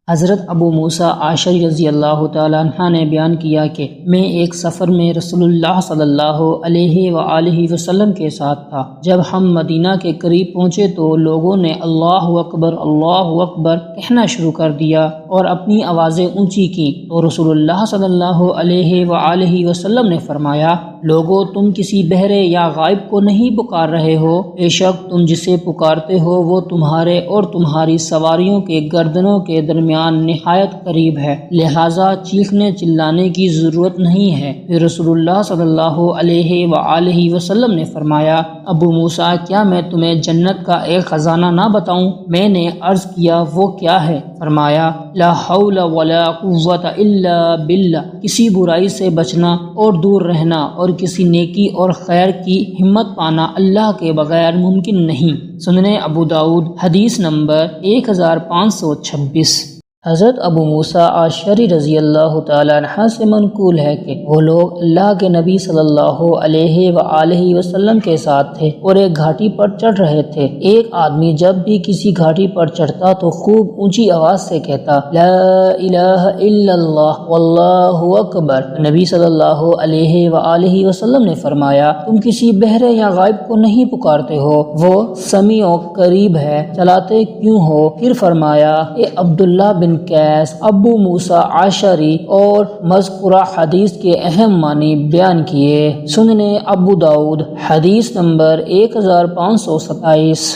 حضرت ابو موسیٰ عاشری رضی اللہ تعالیٰ عنہ نے بیان کیا کہ میں ایک سفر میں رسول اللہ صلی اللہ علیہ وآلہ وسلم کے ساتھ تھا۔ جب ہم مدینہ کے قریب پہنچے تو لوگوں نے اللہ اکبر کہنا شروع کر دیا اور اپنی آوازیں اونچی کی تو رسول اللہ صلی اللہ علیہ وآلہ وسلم نے فرمایا، لوگو تم کسی بہرے یا غائب کو نہیں پکار رہے ہو، بے شک تم جسے پکارتے ہو وہ تمہارے اور تمہاری سواریوں کے گردنوں کے درمیان نہایت قریب ہے، لہٰذا چیخنے چلانے کی ضرورت نہیں ہے۔ پھر رسول اللہ صلی اللہ علیہ وآلہ وسلم نے فرمایا، ابو موسیٰ کیا میں تمہیں جنت کا ایک خزانہ نہ بتاؤں؟ میں نے عرض کیا وہ کیا ہے؟ فرمایا، لا حول ولا قوت الا باللہ، کسی برائی سے بچنا اور دور رہنا اور کسی نیکی اور خیر کی ہمت پانا اللہ کے بغیر ممکن نہیں۔ سنن ابو داؤد حدیث نمبر 1526۔ حضرت ابو موسیٰ عاشری رضی اللہ تعالیٰ عنہ سے منقول ہے کہ وہ لوگ اللہ کے نبی صلی اللہ علیہ وآلہ وسلم کے ساتھ تھے اور ایک گھاٹی پر چڑھ رہے تھے۔ ایک آدمی جب بھی کسی گھاٹی پر چڑھتا تو خوب اونچی آواز سے کہتا، لا الہ الا اللہ واللہ اکبر۔ نبی صلی اللہ علیہ وآلہ وسلم نے فرمایا، تم کسی بہرے یا غائب کو نہیں پکارتے ہو، وہ سمیع و قریب ہے، چلاتے کیوں ہو؟ پھر فرمایا، اے عبداللہ بن قیس، ابو موسیٰ عاشری اور مذکورہ حدیث کے اہم معنی بیان کیے۔ سنن ابو داؤد حدیث نمبر 1527۔